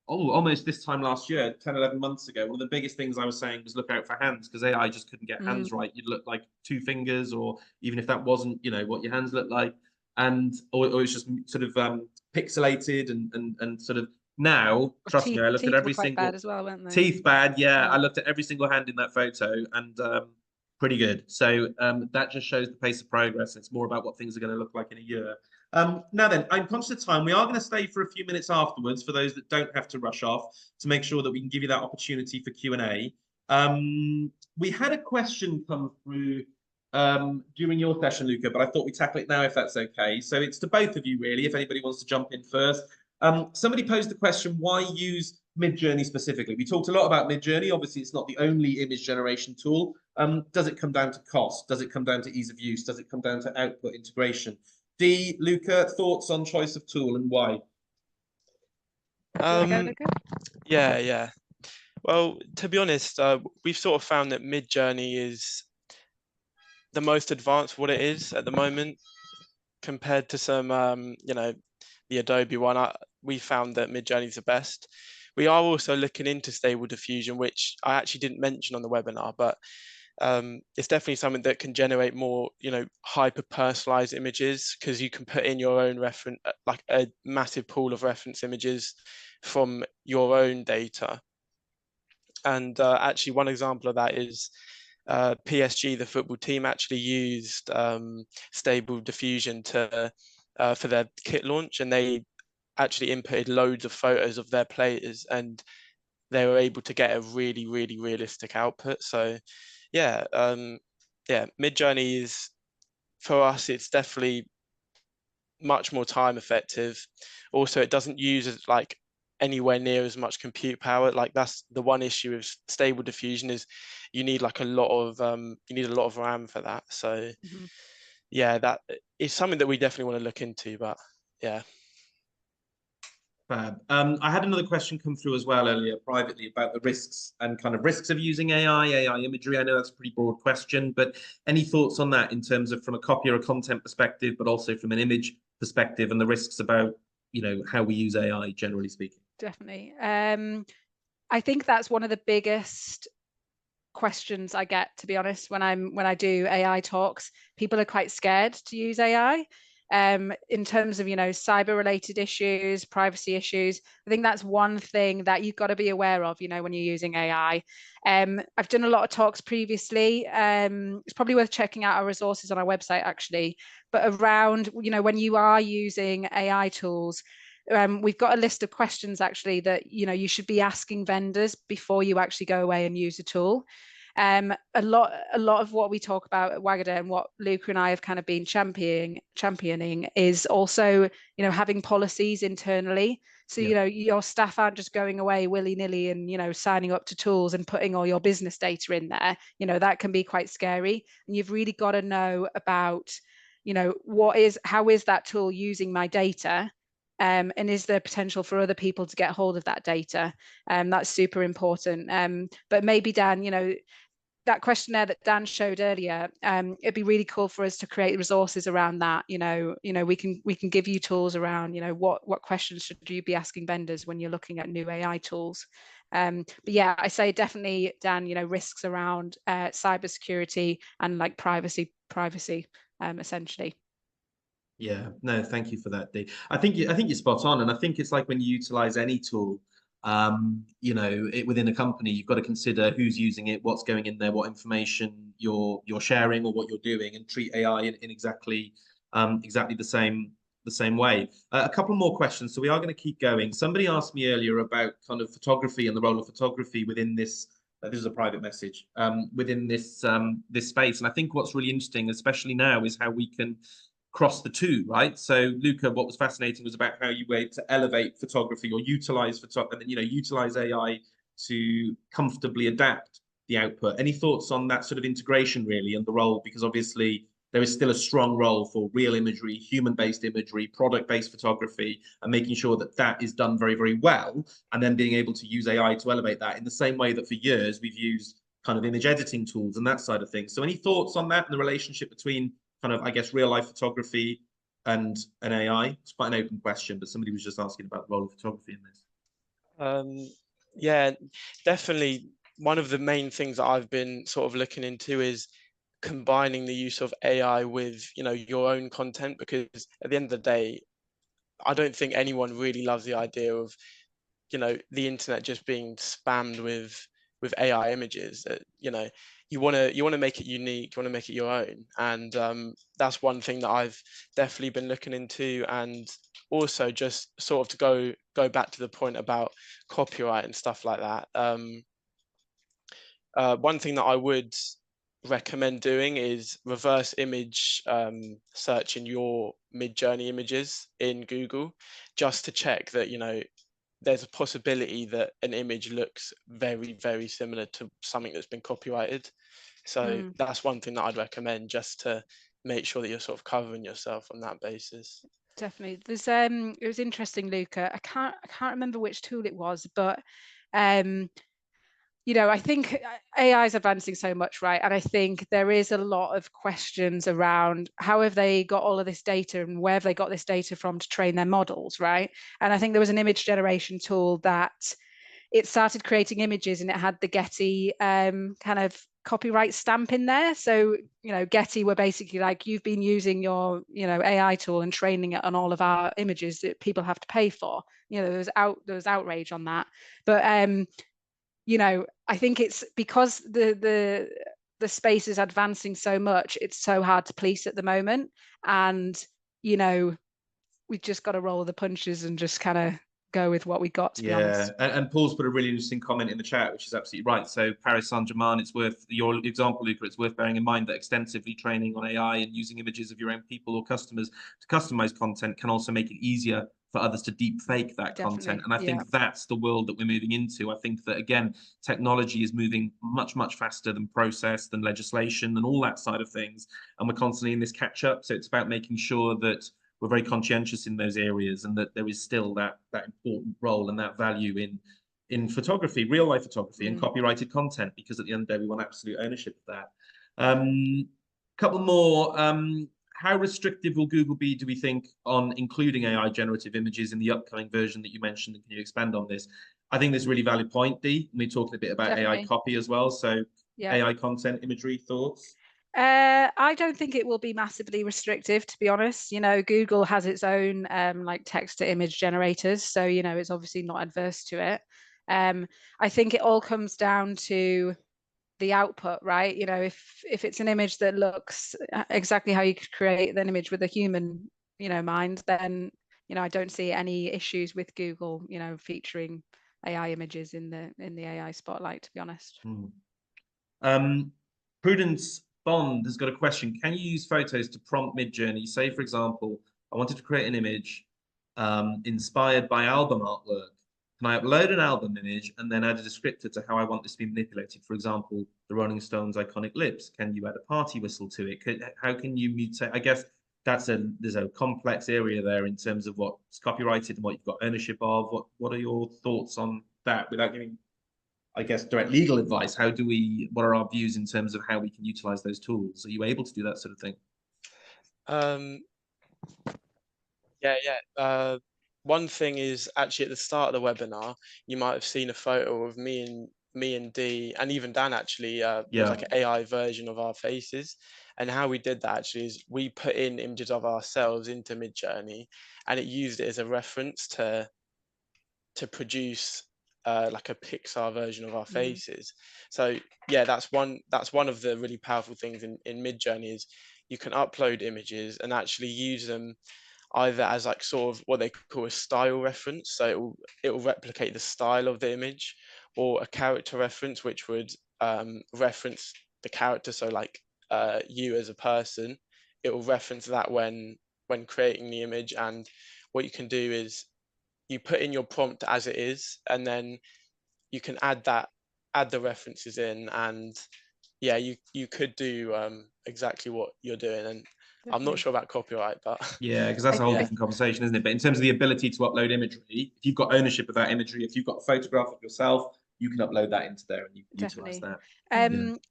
almost this time last year, 10, 11 months ago, one of the biggest things I was saying was look out for hands, because AI just couldn't get hands right. You'd look like two fingers, or even if that wasn't, what your hands look like. And or it's just sort of pixelated and sort of now, trust me, I looked at every single bad as well, weren't they? Teeth bad, yeah. I looked at every single hand in that photo and pretty good. So that just shows the pace of progress. It's more about what things are going to look like in a year. Now then, I'm conscious of time. We are going to stay for a few minutes afterwards for those that don't have to rush off, to make sure that we can give you that opportunity for Q&A. We had a question come through during your session, Luca, but I thought we'd tackle it now if that's okay. So it's to both of you, really, if anybody wants to jump in first. Somebody posed the question, why use Midjourney specifically? We talked a lot about Midjourney. Obviously, it's not the only image generation tool. Does it come down to cost? Does it come down to ease of use? Does it come down to output integration? Dee, Luca, thoughts on choice of tool and why? Yeah. Well, to be honest, we've sort of found that Midjourney is the most advanced what it is at the moment compared to some, the Adobe one. We found that Midjourney is the best. We are also looking into Stable Diffusion, which I actually didn't mention on the webinar, but it's definitely something that can generate more, hyper personalized images, because you can put in your own reference, like a massive pool of reference images from your own data. And actually, one example of that is PSG, the football team, actually used Stable Diffusion for their kit launch, and they actually inputted loads of photos of their players, and they were able to get a really, really realistic output. So yeah, Midjourney is, for us, it's definitely much more time effective. Also, it doesn't use like anywhere near as much compute power. Like, that's the one issue with Stable Diffusion, is you need like a lot of RAM for that. So yeah, that is something that we definitely want to look into. But yeah. Fab. I had another question come through as well earlier privately about the risks and kind of risks of using AI imagery. I know that's a pretty broad question, but any thoughts on that in terms of from a copy or a content perspective, but also from an image perspective, and the risks about, how we use AI generally speaking? Definitely. I think that's one of the biggest questions I get, to be honest, when I do AI talks. People are quite scared to use AI. In terms of, cyber related issues, privacy issues. I think that's one thing that you've got to be aware of, when you're using AI. I've done a lot of talks previously. It's probably worth checking out our resources on our website, actually. But around, when you are using AI tools, we've got a list of questions actually that, you should be asking vendors before you actually go away and use a tool. A lot of what we talk about at Waggadah and what Luca and I have kind of been championing is also, you know, having policies internally. So, you know, your staff aren't just going away willy-nilly and, you know, signing up to tools and putting all your business data in there. You know, that can be quite scary. And you've really got to know about, you know, how is that tool using my data? And is there potential for other people to get hold of that data? That's super important. But maybe, Dan, you know, that questionnaire that Dan showed earlier, it'd be really cool for us to create resources around that. You know, we can give you tools around, you know, what questions should you be asking vendors when you're looking at new AI tools. But yeah, I say definitely, Dan, you know, risks around cybersecurity and like privacy, essentially. Yeah, no, thank you for that, Dee. I think you're spot on, and I think it's like when you utilize any tool, you know, within a company, you've got to consider who's using it, what's going in there, what information you're sharing or what you're doing, and treat AI in exactly the same way. A couple more questions, so we are going to keep going. Somebody asked me earlier about kind of photography and the role of photography within this. This is a private message within this this space, and I think what's really interesting, especially now, is how we can cross the two, right? So Luca, what was fascinating was about how you were able to elevate photography or utilize photography, and then, you know, utilize AI to comfortably adapt the output. Any thoughts on that sort of integration really and the role? Because obviously there is still a strong role for real imagery, human-based imagery, product-based photography, and making sure that that is done very, very well, and then being able to use AI to elevate that in the same way that for years we've used kind of image editing tools and that side of things. So any thoughts on that and the relationship between kind of, I guess, real life photography and an AI? It's quite an open question, but somebody was just asking about the role of photography in this. Yeah, definitely. One of the main things that I've been sort of looking into is combining the use of AI with, you know, your own content, because at the end of the day, I don't think anyone really loves the idea of, you know, the internet just being spammed with AI images. You know, you want to make it unique, you want to make it your own, and that's one thing that I've definitely been looking into. And also, just sort of to go back to the point about copyright and stuff like that. One thing that I would recommend doing is reverse image search in your mid-journey images in Google, just to check that, you know, there's a possibility that an image looks very, very similar to something that's been copyrighted. So that's one thing that I'd recommend, just to make sure that you're sort of covering yourself on that basis. Definitely. There's it was interesting, Luca. I can't remember which tool it was, but you know, I think AI is advancing so much, right? And I think there is a lot of questions around how have they got all of this data and where have they got this data from to train their models, right? And I think there was an image generation tool that it started creating images and it had the Getty kind of copyright stamp in there. So, you know, Getty were basically like, you've been using your, you know, AI tool and training it on all of our images that people have to pay for. You know, there was outrage on that. But you know, I think it's because the space is advancing so much, it's so hard to police at the moment. And, you know, we've just got to roll the punches and just kind of go with what we got, to be honest. And Paul's put a really interesting comment in the chat, which is absolutely right. So Paris Saint-Germain, it's worth, your example, Luca, it's worth bearing in mind that extensively training on AI and using images of your own people or customers to customize content can also make it easier for others to deep fake that content. And I think that's the world that we're moving into. I think that, again, technology is moving much, much faster than process, than legislation, and all that side of things. And we're constantly in this catch up. So it's about making sure that we're very conscientious in those areas, and that there is still that important role and that value in photography, real life photography, and copyrighted content, because at the end of the day, we want absolute ownership of that. Couple more. How restrictive will Google be, do we think, on including AI generative images in the upcoming version that you mentioned? Can you expand on this? I think there's a really valid point, Dee. We're talking a bit about AI copy as well. So AI content, imagery, thoughts? I don't think it will be massively restrictive, to be honest. You know, Google has its own like text to image generators, so, you know, it's obviously not adverse to it. I think it all comes down to the output, right? You know, if it's an image that looks exactly how you could create an image with a human, you know, mind, then, you know, I don't see any issues with Google, you know, featuring AI images in the AI spotlight, to be honest. Prudence Bond has got a question. Can you use photos to prompt Midjourney? Say, for example, I wanted to create an image inspired by album artwork. Can I upload an album image and then add a descriptor to how I want this to be manipulated? For example, the Rolling Stones' iconic lips. Can you add a party whistle to it? How can you mutate? I guess there's a complex area there in terms of what's copyrighted and what you've got ownership of. What are your thoughts on that without giving, I guess, direct legal advice? What are our views in terms of how we can utilize those tools? Are you able to do that sort of thing? One thing is actually at the start of the webinar, you might have seen a photo of me and Dee, and even Dan actually, was like an AI version of our faces. And how we did that actually is we put in images of ourselves into Midjourney, and it used it as a reference to produce like a Pixar version of our faces. So yeah, that's one of the really powerful things in Midjourney is you can upload images and actually use them either as like sort of what they call a style reference, so it will replicate the style of the image, or a character reference, which would reference the character. So like you as a person, it will reference that when creating the image. And what you can do is you put in your prompt as it is, and then you can add the references in, and yeah, you could do exactly what you're doing. And I'm not sure about copyright, but yeah, because that's a whole different conversation, isn't it? But in terms of the ability to upload imagery, if you've got ownership of that imagery, if you've got a photograph of yourself, you can upload that into there and you can utilize that.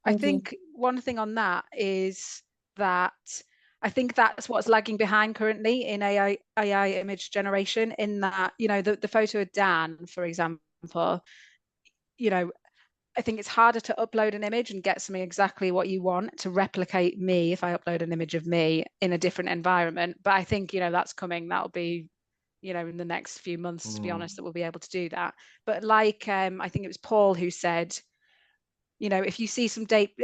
I think one thing on that is that I think that's what's lagging behind currently in AI image generation, in that, you know, the photo of Dan, for example, you know, I think it's harder to upload an image and get something exactly what you want to replicate me if I upload an image of me in a different environment. But I think, you know, that's coming. That'll be, you know, in the next few months, to be honest, that we'll be able to do that. But like, I think it was Paul who said, you know, if you see some deep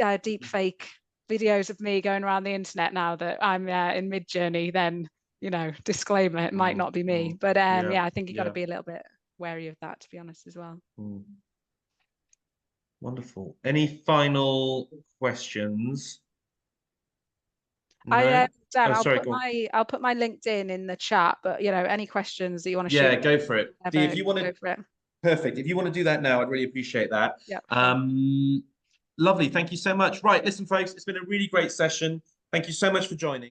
fake videos of me going around the internet now that I'm in Midjourney, then, you know, disclaimer, it might not be me. But yeah, I think you've got to be a little bit wary of that, to be honest, as well. Wonderful. Any final questions? No? Dan, I'll put my LinkedIn in the chat, but you know, any questions that you want to shoot. Yeah, go for it. Dee, if you want to, go for it. Perfect. If you want to do that now, I'd really appreciate that. Yeah. Lovely. Thank you so much. Right, listen, folks, it's been a really great session. Thank you so much for joining.